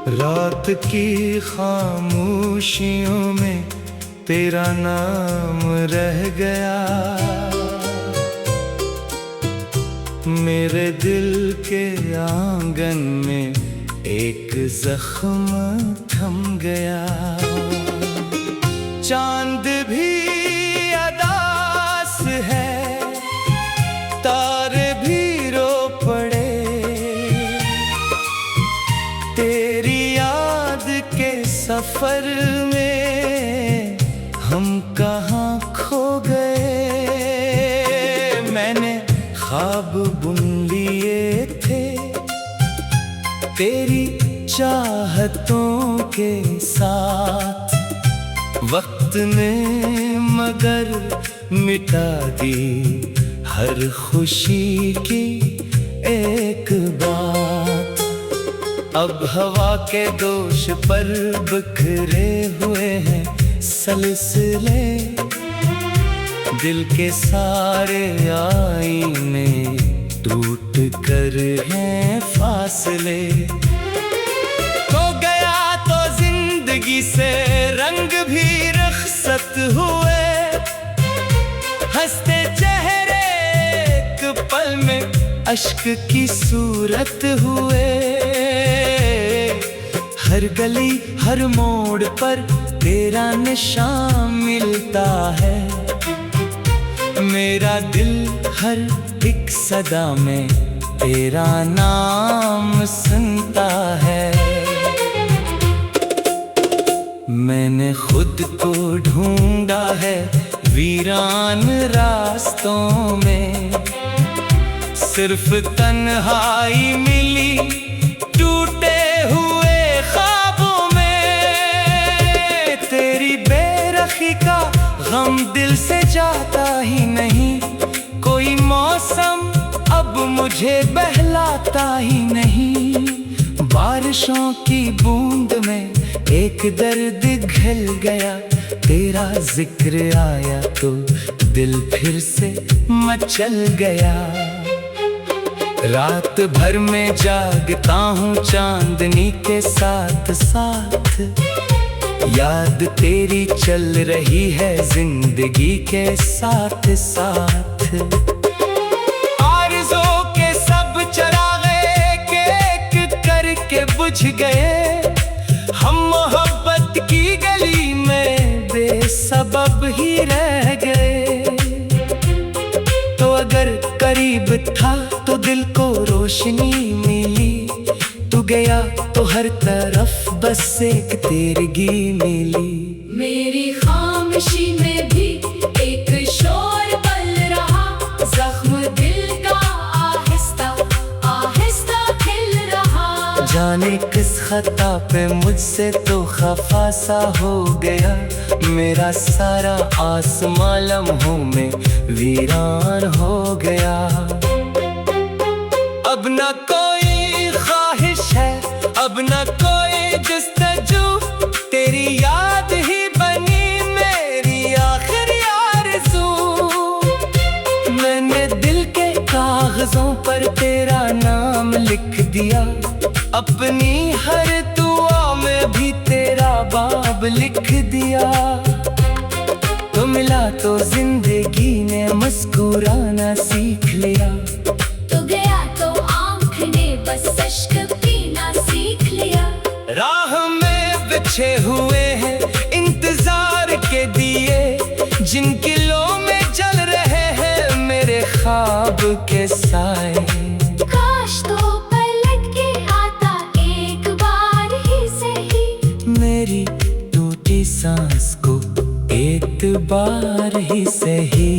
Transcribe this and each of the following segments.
रात की खामोशियों में तेरा नाम रह गया। मेरे दिल के आंगन में एक जख्म थम गया। चांद भी अदास है, तारे भी रो पड़े, तेरी याद के सफर में हम कहाँ खो गए। मैंने ख्वाब बुन लिए थे तेरी चाहतों के साथ, वक्त ने मगर मिटा दी हर खुशी की एक बात। अब हवा के दोष पर बिखरे हुए हैं सलसिले, दिल के सारे आईने टूट कर हैं फासले। खो गया तो जिंदगी से रंग भी रुखसत हुए, हंसते चेहरे एक पल में अश्क की सूरत हुए। हर गली हर मोड़ पर तेरा निशान मिलता है, मेरा दिल हर एक सदा में तेरा नाम सुनता है। मैंने खुद को ढूंढा है वीरान रास्तों में, सिर्फ तन्हाई मिली टूटे हुए ख्वाबों में। तेरी बेरखी का गम दिल से जाता ही नहीं, कोई मौसम अब मुझे बहलाता ही नहीं। बारिशों की बूंद में एक दर्द घिल गया, तेरा जिक्र आया तो दिल फिर से मचल गया। रात भर में जागता हूँ चांदनी के साथ साथ, याद तेरी चल रही है जिंदगी के साथ साथ। आरज़ों के सब चरागे एक एक करके बुझ गए, हम मोहब्बत की गली में बेसबब ही रह गए। तो अगर करीब था तो दिल को रोशनी मिली, तू गया तो हर तरफ बस एक तेरगी मिली। मेरी खामोशी में भी एक शोर पल रहा, जख्म दिल का आहिस्ता आहिस्ता खिल रहा। जाने किस खता पे मुझसे तो खफा सा हो गया, मेरा सारा आसमां लम्हों में वीरान हो गया। अब न कोई ख्वाहिश है, अब न कोई जस्तजू, तेरी याद ही बनी मेरी आखिरी आरज़ू। मैंने दिल के कागजों पर तेरा नाम लिख दिया, अपनी हर दुआ में भी तेरा बाब लिख दिया। तो मिला तो जिंदगी ने मुस्कुराना सीख लिया, तो गया तो आँख ने बस अश्क पीना सीख लिया। राह में बिछे हुए हैं इंतजार के दिए, जिन किलों में जल रहे हैं मेरे ख्वाब के साए। काश तो पलट के आता एक बार ही सही, मेरी टूटी सांस को एक बार ही सही।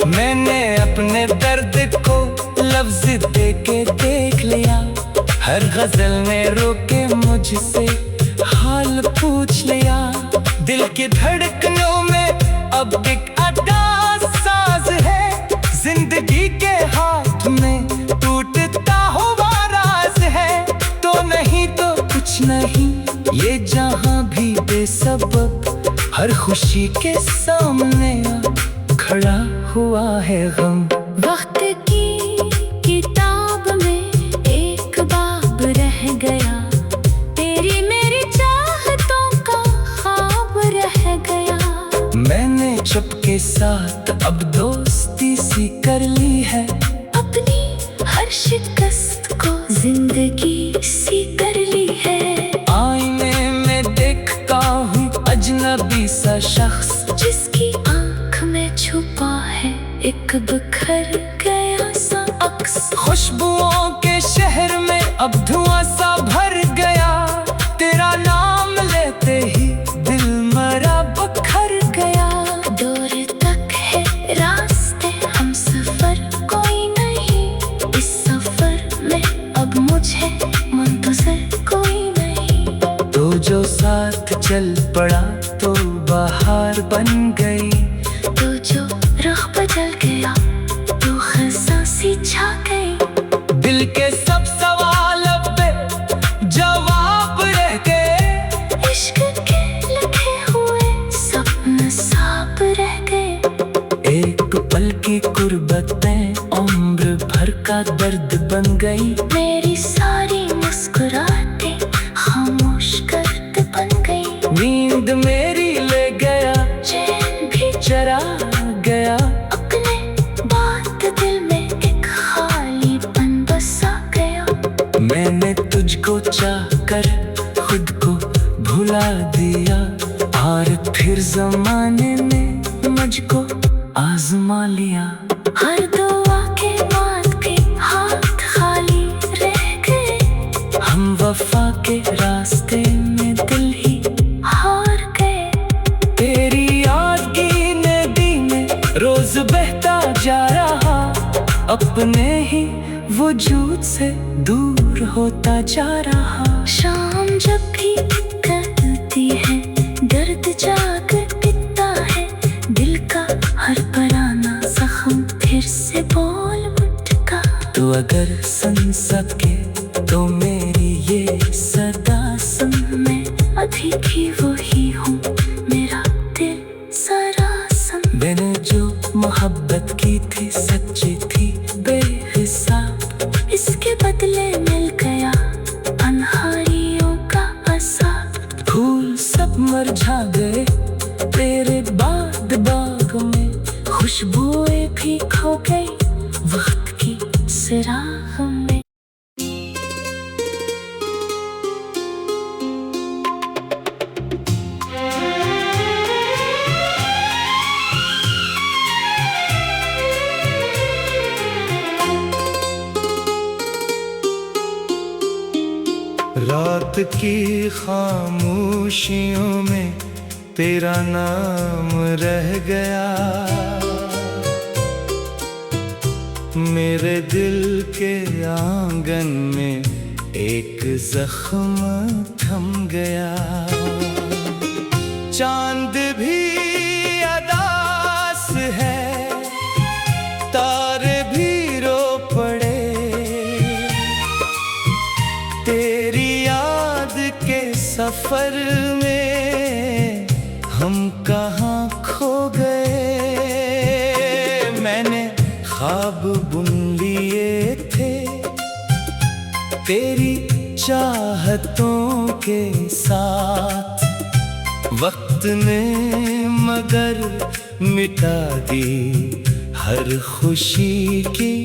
मैंने अपने दर्द को लफ्ज दे के देख लिया, हर गजल में रोके मुझसे हाल पूछ लिया। दिल की धड़कनों में अब एक अदा साज है, जिंदगी के हाथ में टूटता हुआ राज है। तो नहीं तो कुछ नहीं, ये जहां भी बेसबब हर खुशी के सामने खड़ा हुआ है गम। वक्त की किताब में एक बाब रह गया, के साथ अब दोस्ती सी कर ली है। अपनी हर शिकस्त को जिंदगी सी कर ली है। आईने में देखता हूँ अजनबी सा शख्स, जिसकी आंख में छुपा है एक बिखर गया सा अक्स। खुशबुओं के शहर में अब धुआं सा भर गया, तेरा नाम लेते ही दिल मरा बखर गया। दूर तक है रास्ते हम सफर कोई नहीं, इस सफर में अब मुझे मुंतज़िर कोई नहीं। तो जो साथ चल पड़ा तो बहार बन गई, तो जो रुख बदल गया तो खज़ां सी छा गई। दिल के सब सवाल पे जवाब रह गए, इश्क के लिखे हुए सपने साफ रह गए। एक पल की कुर्बतें उम्र भर का दर्द बन गई। मेरी सारी मुस्कुराहटें खामोश गर्द बन गई। नींद मेरी ले गया, चैन भी चरा गया, अपने बात दिल में एक खालीपन बसा गया। मैंने तुझको चाहकर खुद को भुला दिया, और फिर जमाने ने मुझको आजमा लिया। हर दुआ के बाद भी हाथ खाली रह गए, हम वफा के रास्ते में दिल ही हार गए। तेरी याद की नदी में रोज बहता जा रहा, अपने ही वजूद से दूर होता जा रहा। शाम जब भी करती है दर्द जाग टिकता है, दिल का हर पुराना जख्म फिर से बोल उठता। तो अगर सुन सके तो मेरी ये सदा सुन, मैं अभी भी वही हूँ, मेरा दिल जरा सुन। मैंने जो मोहब्बत की थी सच्ची थी बेहिसाब, इसके बदले मिल गया अनहारियों का असाब। फूल सब मुरझा गए तेरे बाद बाग में, खुशबुएं भी खो गई वक्त की सिराग में। रात की खामोशियों में तेरा नाम रह गया, मेरे दिल के आंगन में एक जख्म थम गया। चांद भी अदास है, तारे भी रो पड़े, तेरी याद के सफर में हम कहाँ खो गए। मैंने ख्वाब बुन लिए थे तेरी चाहतों के साथ, वक्त ने मगर मिटा दी हर खुशी की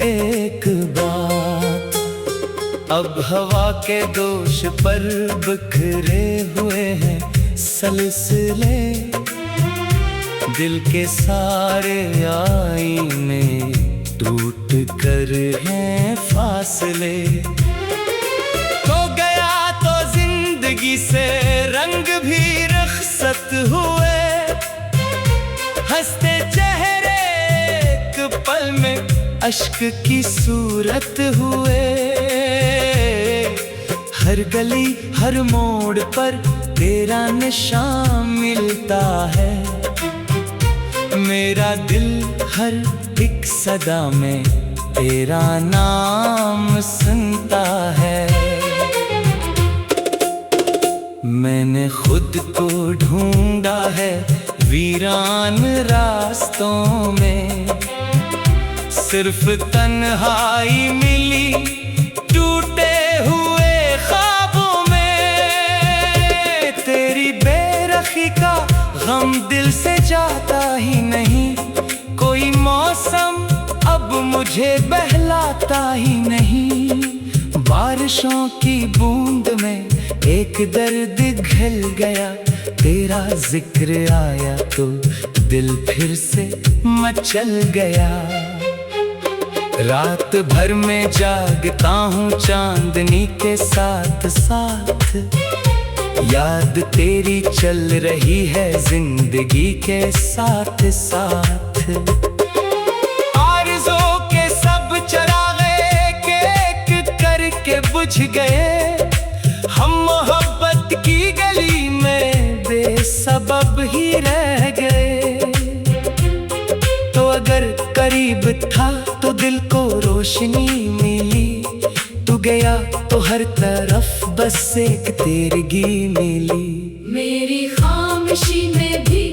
एक बात। अब हवा के दोष पर बिखरे हुए हैं सलसिले, दिल के सारे आईने टूट कर हैं फासले। खो गया तो जिंदगी से रंग भी रुखसत हुए, हंसते चेहरे एक पल में अश्क की सूरत हुए। हर गली हर मोड़ पर तेरा निशान मिलता है, मेरा दिल हर एक सदा में तेरा नाम सुनता है। मैंने खुद को ढूंढा है वीरान रास्तों में, सिर्फ तन्हाई मिली टूटे हुए ख्वाबों में। तेरी बेरखी का गम दिल से जाता ही मुझे बहलाता ही नहीं। बारिशों की बूंद में एक दर्द घिल गया, तेरा जिक्र आया तो दिल फिर से मचल गया। रात भर में जागता हूँ चांदनी के साथ साथ, याद तेरी चल रही है जिंदगी के साथ साथ। आरज़ों के सब चरागे एक करके बुझ गए, हम मोहब्बत की गली में बेसबब ही रह गए। तो अगर करीब था तो दिल को रोशनी मिली, तू गया तो हर तरफ बस एक तेरगी मिली। मेरी खामोशी में भी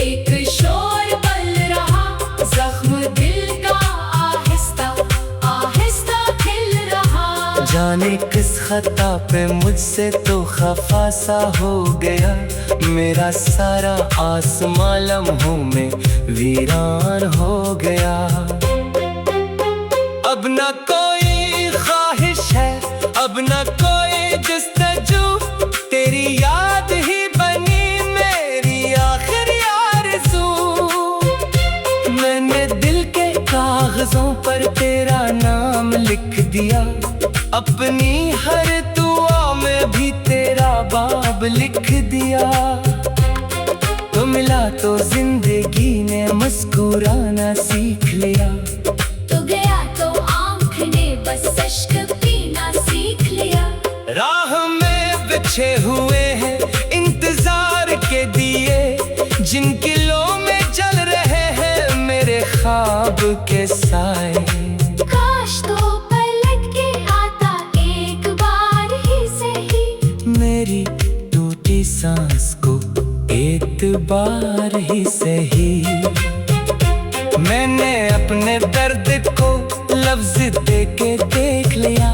एक शोर पल रहा, जख्म दिल का आहिस्ता आहिस्ता खिल रहा। जाने किस खता पे मुझसे तो खफा सा हो गया, मेरा सारा आसमां लम्हों में वीरान हो गया। अब न कोई ख्वाहिश है, अब न कोई जस्तजू, तेरी याद ही बनी मेरी आखिरी आरज़ू। मैंने दिल के कागजों पर तेरा नाम लिख दिया, अपनी हर दुआ में भी तेरा बाब लिख दिया। तो मिला तो जिंदगी ने मुस्कुराना सीख लिया, तो गया तो आँख ने बस अश्क पीना सीख लिया। राह में बिछे हुए हैं इंतजार के दिए, जिन किलों में जल रहे हैं मेरे ख्वाब के साए। काश तो पलट के आता एक बार ही सही, मेरी टूटी सांस को एतबार ही सही। मैंने अपने दर्द को लफ्ज दे के देख लिया,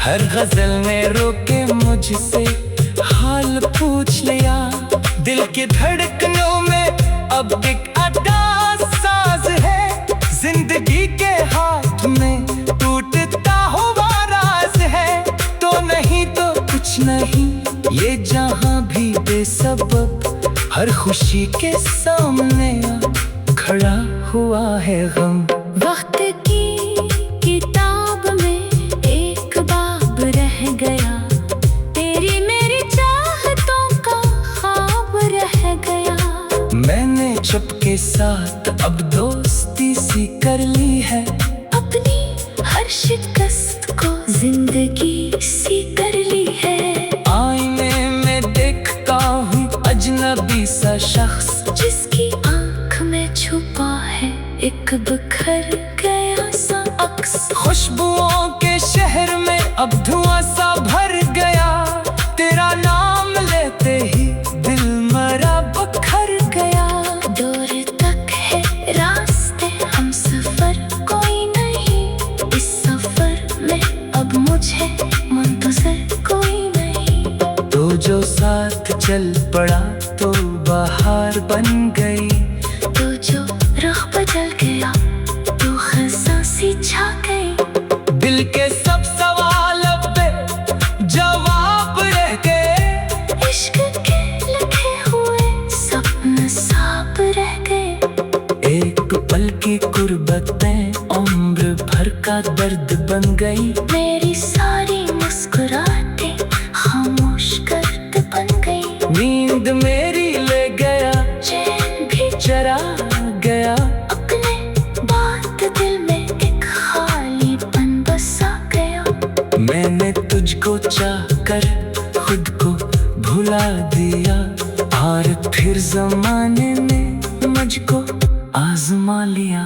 हर गजल में रोके मुझसे हाल पूछ लिया। दिल की धड़कनों में अब एक अदा साज है, जिंदगी के हाथ में टूटता हुआ राज है। तो नहीं तो कुछ नहीं, ये जहां भी बेसबब हर खुशी के सामने खड़ा हुआ है गम। वक्त की किताब में एक बाब रह गया, तेरी मेरी चाहतों का ख्वाब रह गया। मैंने चुपके साथ अब दोस्ती सी कर ली है, अपनी हर शिकस्त को जिंदगी सी कर ली है। आईने में देखता हूँ अजनबी सा शख्स, जिसकी आँख में छुपा है एक बिखर गया सा अक्स। खुशबुओं के शहर में अब धुआं सा भर गया, तेरा नाम लेते ही दिल मरा बखर गया। दूर तक है रास्ते हम सफर कोई नहीं, इस सफर में अब मुझे मुंतज़िर कोई नहीं। तो जो साथ चल पड़ा तो बहार बन गई, तो जो रुख बदल गया तो खज़ां सी छा गई। दिल के सब सवाल पे जवाब रह गए, इश्क के लिखे हुए सपने साफ रह गए। एक पल की कुर्बतें उम्र भर का दर्द बन गई। मेरी सारी मुस्कुराहटें खामोश गर्द बन गई। नींद मेरी ले गया, चैन भी चरा गया, अपने बात दिल में एक खालीपन बसा गया। मैंने तुझको चाहकर खुद को भुला दिया, और फिर जमाने ने मुझको आजमा लिया।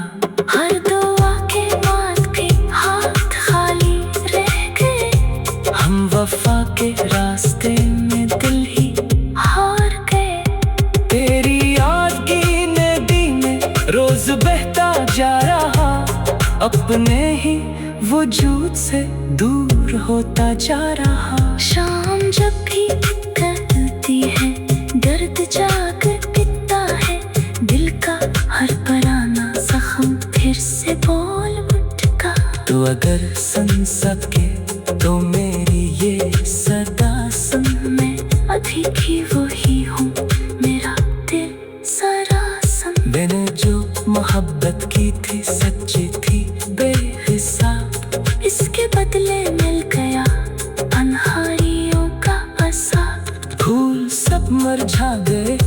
हर दुआ के बाद भी हाथ खाली रह गए, हम वफा के रास्ते में दिल ही हार गए। तेरी याद की नदी में रोज बहता जा रहा, अपने ही वजूद से दूर होता जा रहा। शाम जब भी करती है दर्द जाग पिता है, दिल का हर पराना जख्म फिर से बोल उठता तू अगर सुन सके तो मेरी ये सदा सुन। मैं अभी भी वही हूँ, मेरा दिल सारा सन। मैंने जो मोहब्बत की थी सच्ची थी बेहिसाब, इसके बदले मिल गया अनहारियों का असाब। फूल सब मुरझा गए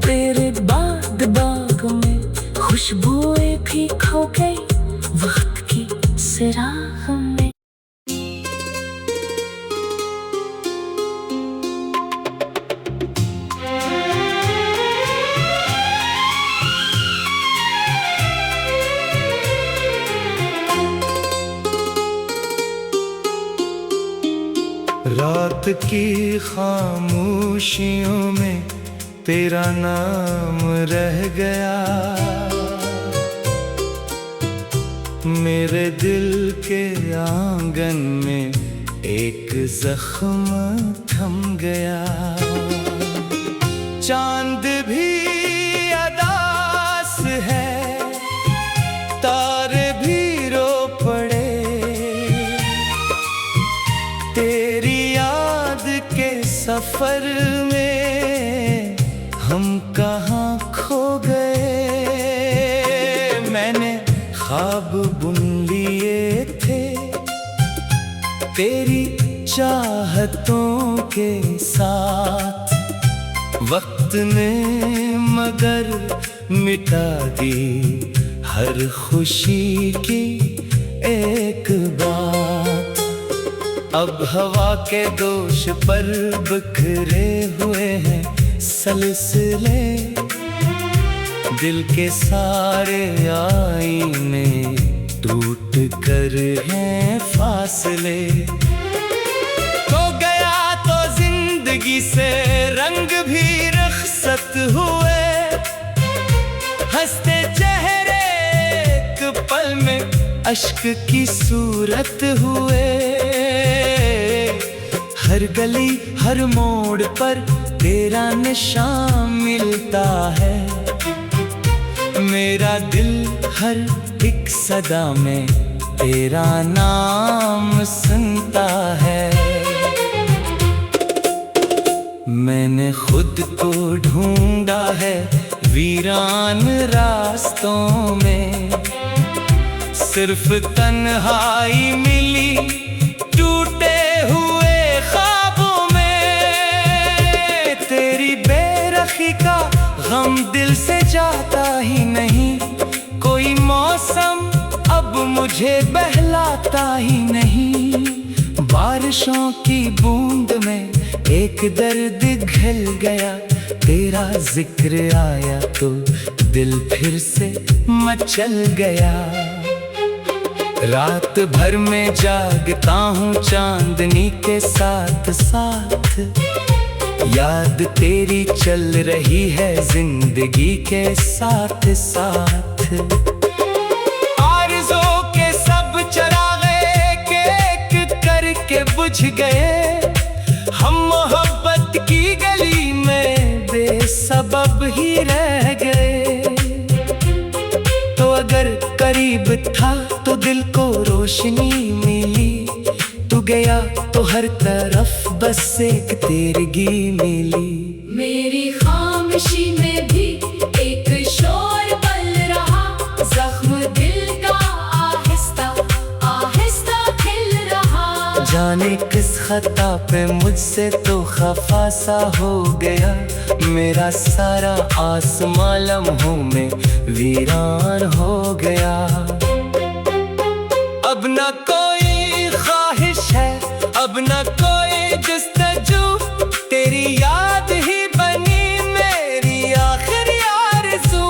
तेरे बाद बाग में, खुशबुएं भी खो गई वक्त की सिराग में। रात की खामोशियों में तेरा नाम रह गया, मेरे दिल के आंगन में एक जख्म थम गया। चांद भी अदास है, तारे भी रो पड़े, तेरी याद के सफर में हम कहाँ खो गए। मैंने ख्वाब बुन लिए थे तेरी चाहतों के साथ, वक्त ने मगर मिटा दी हर खुशी की एक बात। अब हवा के दोष पर बिखरे हुए हैं सलसिले, दिल के सारे आईने टूट कर हैं फासले। खो गया तो जिंदगी से रंग भी रुखसत हुए, हंसते चेहरे एक पल में अश्क की सूरत हुए। हर गली हर मोड़ पर तेरा निशान मिलता है, मेरा दिल हर एक सदा में तेरा नाम सुनता है। मैंने खुद को ढूंढा है वीरान रास्तों में, सिर्फ तन्हाई मिली टूटे हुए ख्वाबों में। तेरी बेरखी का गम दिल से जाता ही नहीं, कोई मौसम अब मुझे बहलाता ही नहीं। बारिशों की बूंद में एक दर्द घिल गया, तेरा जिक्र आया तो दिल फिर से मचल गया। रात भर में जागता हूँ चांदनी के साथ साथ, याद तेरी चल रही है जिंदगी के साथ साथ। आरज़ों के सब चरागे एक करके बुझ गए, हम मोहब्बत की गली में बेसबब ही रह गए। तो अगर करीब था तो दिल को रोशनी मिली, तू गया तो हर तरफ बस एक तेरगी मिली। मेरी खामोशी में भी एक शोर पल रहा, जख्म दिल का आहिस्ता आहिस्ता खिल रहा। जाने किस खता पे मुझसे तो खफा सा हो गया, मेरा सारा आसमां लम्हों में वीरान हो गया। अब न कोई ख्वाहिश है, अब न कोई जस्तजू, तेरी याद ही बनी मेरी आखिरी आरज़ू।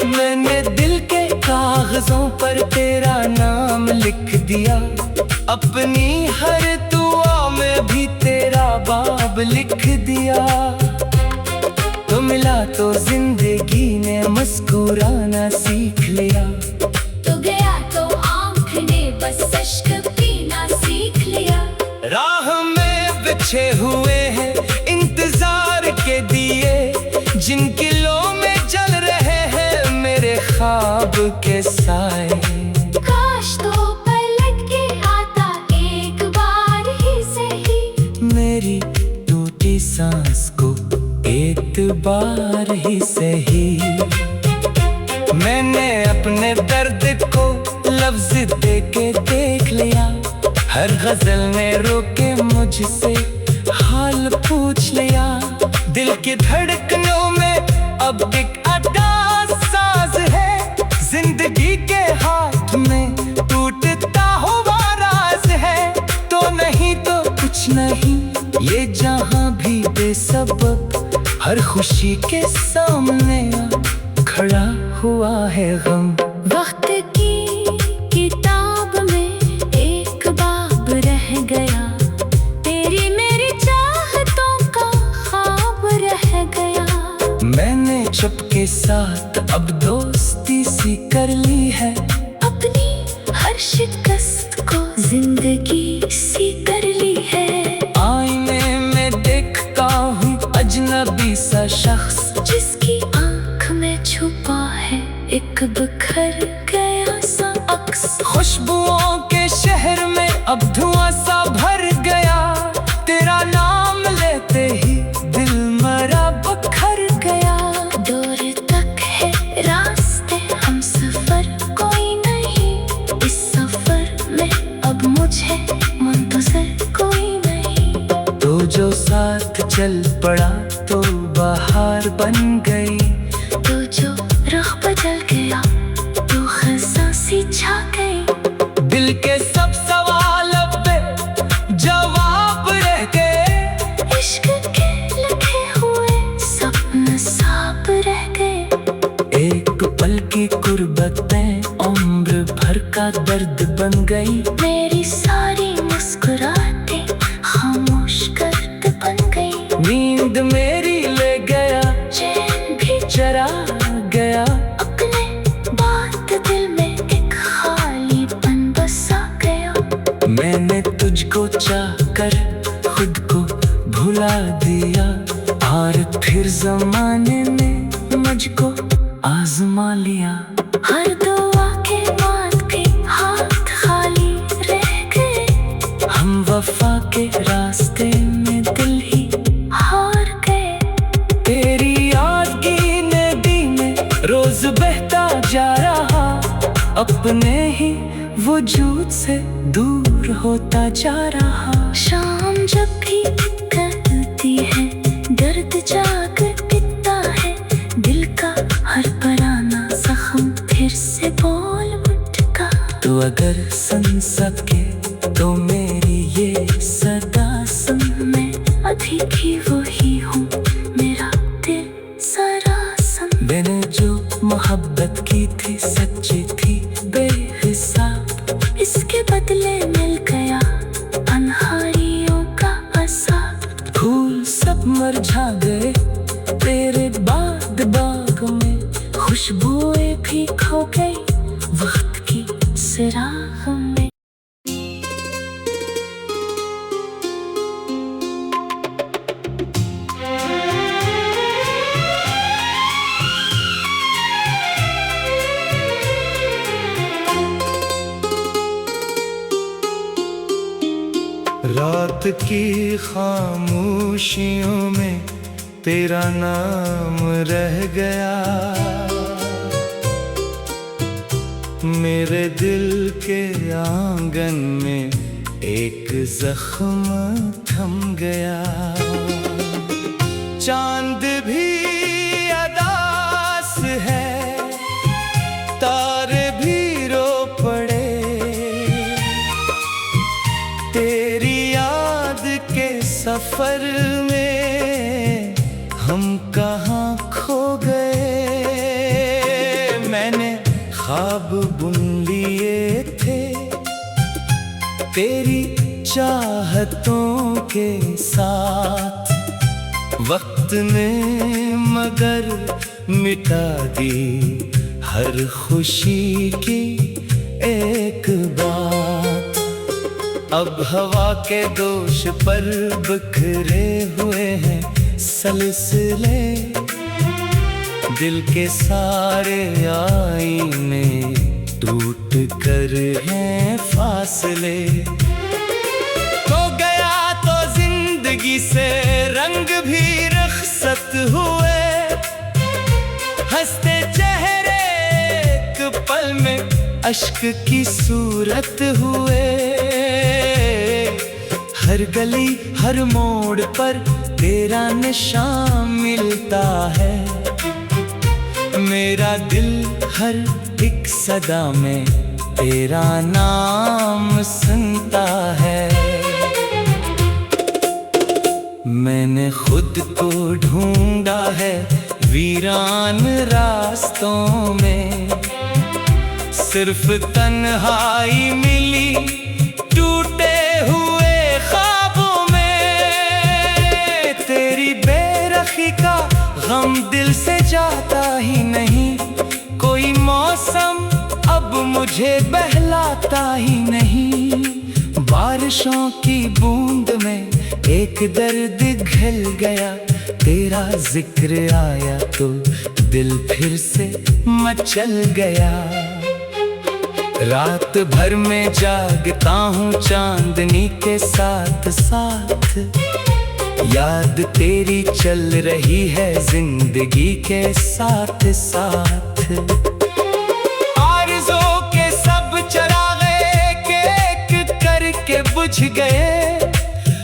मैंने दिल के कागजों पर तेरा नाम लिख दिया, अपनी हर दुआ में भी तेरा बाब लिख दिया। तो मिला तो जिंदगी ने मुस्कुराना सीख लिया, तो गया तो आँख ने बस अश्क पीना सीख लिया। राह में बिछे हुए हैं इंतजार के दिए, जिन किलों में जल रहे हैं मेरे ख्वाब के साए। काश तो बार ही सही। मैंने अपने दर्द को लफ्ज दे के देख लिया, हर गजल में रोके मुझसे हाल पूछ लिया। दिल की धड़कनों में अब एक अदा साज है, जिंदगी के हाथ में टूटता हुआ राज है। तो नहीं तो कुछ नहीं, ये जहां भी बेसबब हर खुशी के सामने खड़ा हुआ है गम। वक्त की किताब में एक बाब रह गया, तेरी मेरी चाहतों का ख्वाब रह गया। मैंने चुपके साथ अब दोस्ती सी कर ली है, अपनी हर शिकस्त को जिंदगी सी कर ली है। आईने में देखता हूँ अजनबी सा शख्स, जिसकी आंख में छुपा है एक बिखर गया सा अक्स। खुशबुओं के शहर में अब धुआं सा भर गया, तेरा नाम लेते ही दिल मेरा बिखर गया। दूर तक है रास्ते हम सफर कोई नहीं, इस सफर में अब मुझे मुंतज़िर कोई नहीं। तो जो साथ चल पड़ा तो बहार बन गई, तो जो रुख बदल गया तो खज़ां सी छा गई। दिल के सब सवाल अब पे जवाब रह गए, इश्क के लिखे हुए सपने साफ रह गए। एक पल की कुर्बतें उम्र भर का दर्द बन गई। मेरी सारी मुस्कुराहटें खामोश गर्द बन गई। नींद मेरी ले गया, चैन भी चरा गया, अपने बात दिल में एक खालीपन बसा गया। मैंने तुझको चाहकर खुद को भुला दिया, और फिर जमाने ने मुझको आजमा लिया। हर दुआ के बाद भी हाथ खाली रह गए, हम वफा के रास्ते में दिल ही हार गए। तेरी याद की नदी में रोज बहता जा रहा, अपने ही वजूद से दूर होता जा रहा। शाम जब भी करती है दर्द जाग पिता है, दिल का हर पराना जख्म फिर से बोल उठा। तो अगर सुन सके तो मेरी ये सदा सुन, मैं अभी भी वही हूँ, मेरा दिल जरा सुन। मैंने जो मोहब्बत की थी सच्ची थी बेहिसाब, इसके बदले मिल गया अनहारियों का अज़ाब। फूल सब मुरझा गए तेरे बाद बाग में, खुशबुएं भी खो गई वक्त की सिराग में। रात की खामोशियों में तेरा नाम रह गया, मेरे दिल के आंगन में एक जख्म थम गया। चांद भी अदास है, तारे भी रो पड़े, तेरी याद के सफर में हम कहाँ खो गए। मैंने ख्वाब बुन लिए थे तेरी चाहतों के साथ, वक्त ने मगर मिटा दी हर खुशी की एक बात। अब हवा के दोष पर बिखरे हुए हैं सिलसिले, दिल के सारे आईने टूट कर हैं फासले। खो गया तो जिंदगी से रंग भी रुखसत हुए, अश्क की सूरत हुए। हर गली हर मोड़ पर तेरा निशान मिलता है। मेरा दिल हर एक सदा में तेरा नाम सुनता है। मैंने खुद को ढूंढा है वीरान रास्तों में। सिर्फ तन्हाई मिली टूटे हुए ख्वाबों में। तेरी बेरखी का गम दिल से जाता ही नहीं। कोई मौसम अब मुझे बहलाता ही नहीं। बारिशों की बूंद में एक दर्द घिल गया। तेरा जिक्र आया तो दिल फिर से मचल गया। रात भर में जागता हूँ चांदनी के साथ साथ। याद तेरी चल रही है जिंदगी के साथ साथ। आरज़ों के सब चरागे एक एक करके बुझ गए।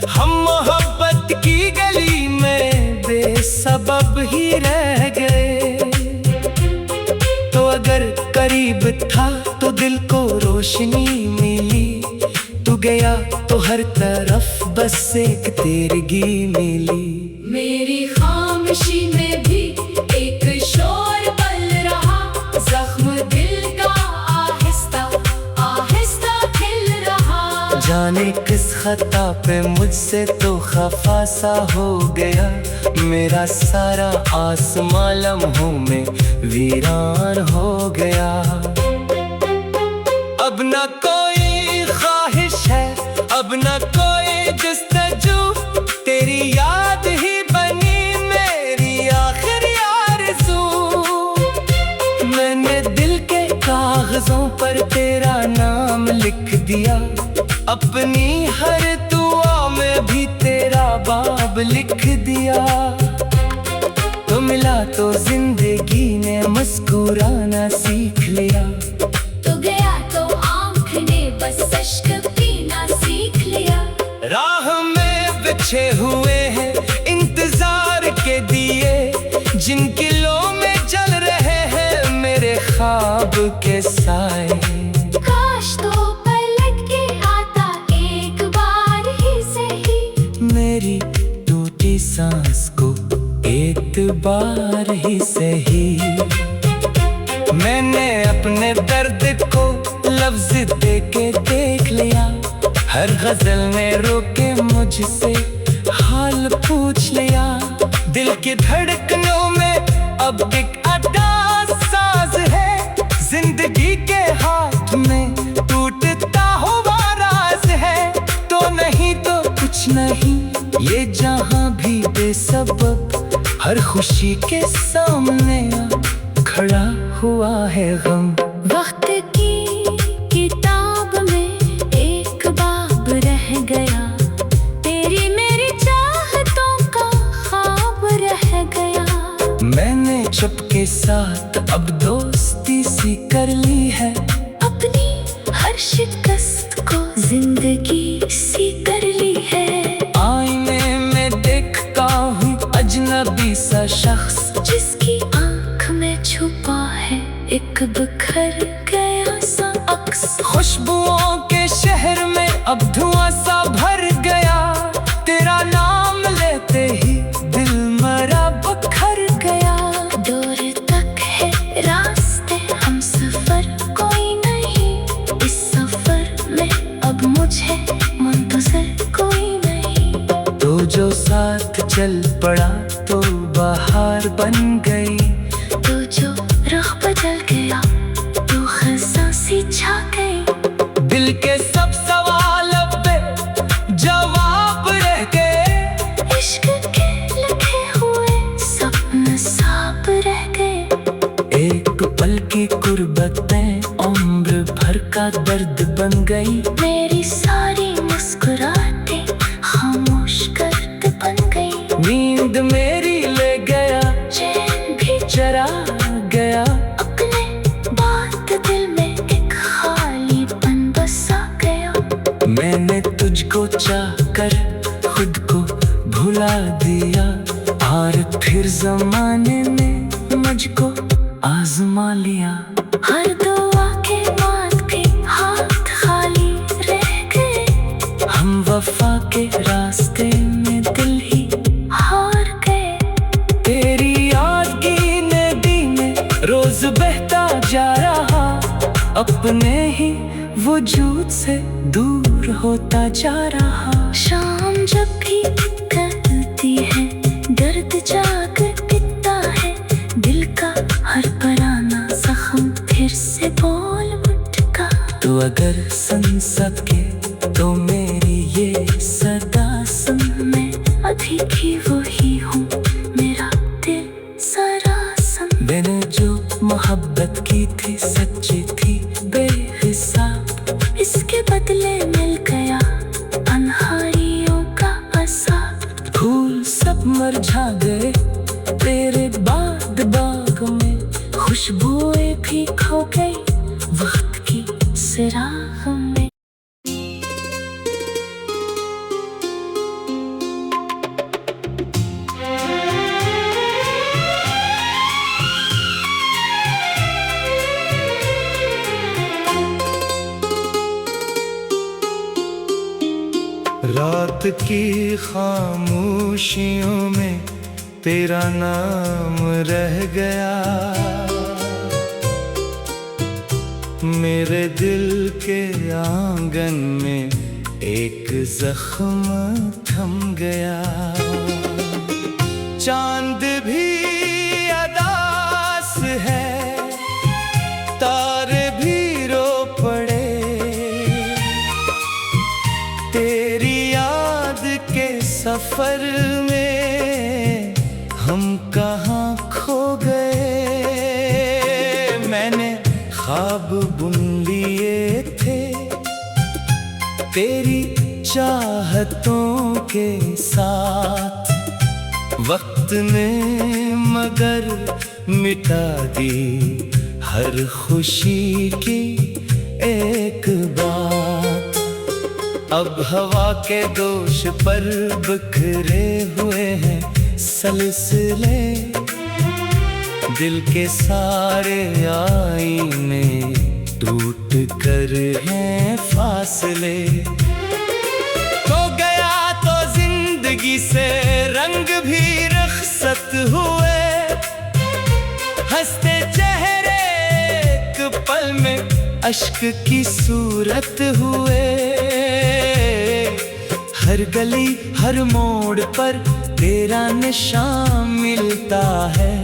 हम मोहब्बत की गली में बेसबब ही रह गए। तो अगर करीब था तो दिल को रोशनी मिली। तू गया तो हर तरफ बस एक तेरगी मिली। मेरी खामोशी में भी एक शोर पल रहा। जख्म दिल का आहिस्ता आहिस्ता खिल रहा। जाने किस खता पे मुझसे तो खफा सा हो गया। मेरा सारा आसमां लम्हों में वीरान हो गया। अब न कोई ख्वाहिश है, अब न कोई जस्तजू। तेरी याद ही बनी मेरी आखिरी आरज़ू। मैंने दिल के कागजों पर तेरा नाम लिख दिया। अपनी हर दुआ में भी तेरा बाब लिख दिया। तो मिला तो जिंदगी ने मुस्कुराना सीख लिया। तो गया तो आँख ने बस अश्क पीना सीख लिया। राह में बिछे हुए हैं इंतजार के दिए। जिन किलों में जल रहे हैं मेरे ख्वाब के साए। काश तो पलट के आता एक बार ही सही। मेरी टूटी सांस को एक बार ही सही। मैंने अपने दर्द को लफ्ज देके देख लिया। हर गजल में रोके मुझसे हाल पूछ लिया। दिल की धड़कनों में अब एक अदा साज है। जिंदगी के हाथ में टूटता हुआ राज है। तो नहीं तो कुछ नहीं ये जहां भी बेसबब। हर खुशी के सामने खड़ा हुआ है गम। वक्त की किताब में एक बाब रह गया। तेरी मेरी चाहतों का ख्वाब रह गया। मैंने चुपके साथ अब दोस्ती सी कर ली है। अपनी हर शिकस्त को जिंदगी सी कर ली है। आईने में देखता हूँ अजनबी सा शख्स। जिसकी आँख में छुपा है एक बिखर गया सा अक्स। खुशबुओं के शहर में अब धुआं सा भर गया। तेरा नाम लेते ही दिल मेरा बखर गया। दूर तक है रास्ते हम सफर कोई नहीं। इस सफर में अब मुझे मुंतज़िर कोई नहीं। तो जो साथ चल पड़ा तो बहार बन गई। तो जो रुख बदल गया तो खज़ां सी छा गई। दिल के सब सवाल पे जवाब रह गए। इश्क के लिखे हुए सपने साफ रह गए। एक पल की कुर्बतें उम्र भर का दर्द बन गई। मेरी सारी मुस्कुराहटें खामोश गर्द बन गई। नींद मेरी ले गया, चैन भी चरा गया। अपने बात दिल में एक मुझको चाह कर खुद को भुला दिया, और फिर जमाने ने मुझको आजमा लिया। हर दुआ के बाद भी हाथ खाली रह गए, हम वफा के रास्ते में दिल ही हार गए। तेरी याद की नदी में रोज बहता जा रहा, अपने ही वजूद से दूर होता जा रहा। शाम जब भी करती है दर्द जाग पिता है, दिल का हर पराना जख्म फिर से बोल उठा। तो अगर सुन सके तो मेरी ये सदा सुन, मैं अभी भी वही हूँ, मेरा दिल जरा सुन। मैंने जो मोहब्बत की थी सच्ची थी बेहिसाब, इसके बदले मिल गया अनहारियों का असाब। फूल सब मरझा गए तेरे बाद बाग में, खुशबुएं भी खो गई वक्त की सिराग में। रात की खामोशियों में तेरा नाम रह गया, मेरे दिल के आंगन में एक जख्म थम गया। चांद भी अदास है, तारे भी रो पड़े, तेरी याद के सफर में हम कहाँ खो गए। मैंने ख्वाब बुन लिए थे तेरी चाहतों के साथ, वक्त ने मगर मिटा दी हर खुशी की एक बात। अब हवा के दोष पर बिखरे हुए हैं सलसिले, दिल के सारे आईने टूट कर हैं फासले। तो गया तो जिंदगी से रंग भी रखसत हुए, हंसते चेहरे एक पल में अश्क की सूरत हुए। हर गली हर मोड़ पर तेरा निशान मिलता है,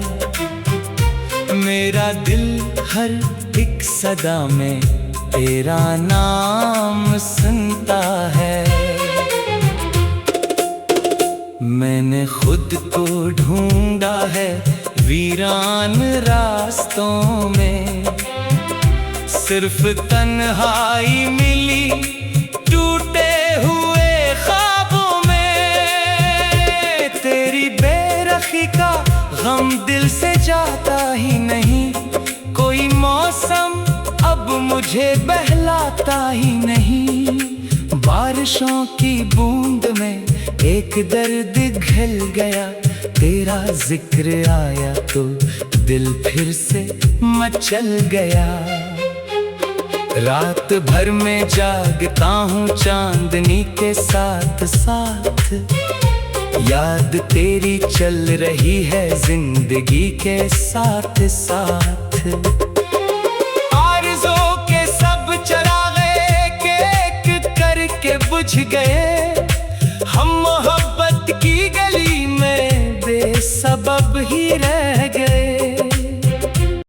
मेरा दिल हर एक सदा में तेरा नाम सुनता है। मैंने खुद को ढूंढा है वीरान रास्तों में, सिर्फ तन्हाई मिली टूटे हुए ख्वाबों में। तेरी बेरखी का गम दिल से जाता ही नहीं, कोई मौसम अब मुझे बहलाता ही नहीं। बारिशों की बूंद में एक दर्द घिल गया, तेरा जिक्र आया तो दिल फिर से मचल गया। रात भर में जागता हूँ चांदनी के साथ साथ, याद तेरी चल रही है जिंदगी के साथ साथ। आरज़ों के सब चरागे एक एक करके बुझ गए, हम मोहब्बत की गली में बेसबब ही रह गए।